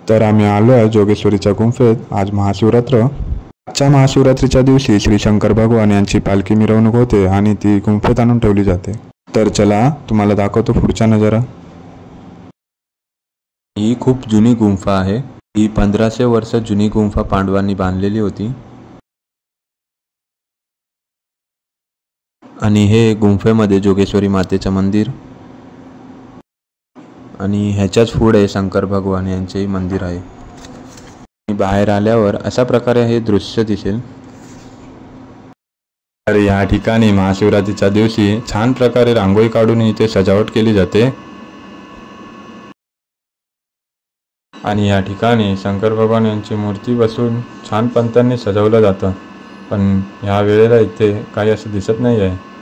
तर आम्ही आलो आहे जोगेश्वरीच्या गुंफेत. आज महाशिवरात्र. आजच्या महाशिवरात्रीच्या दिवशी श्री शंकर भगवान यांची पालखी मिरवणूक होते आणि ती गुंफेत आणून ठेवली जाते. तर चला तुम्हाला दाखवतो पुढचा नजारा. ही खूप जुनी गुंफा आहे. ही 1500 वर्ष जुनी गुंफा पांडवांनी बांधलेली होती. आणि हे गुंफेमध्ये जोगेश्वरी मातेचं मंदिर आणि ह्याच्याच पुढे शंकर भगवान यांचे मंदिर आहे. बाहेर आल्यावर अशा प्रकारे हे दृश्य दिसेल. तर या ठिकाणी महाशिवरात्रीच्या दिवशी छान प्रकारे रांगोळी काढून इथे सजावट केली जाते. आणि या ठिकाणी शंकर भगवान यांची मूर्ती बसून छान पंतांनी सजवलं जातं. पण ह्या वेळेला इथे काही असं दिसत नाही आहे.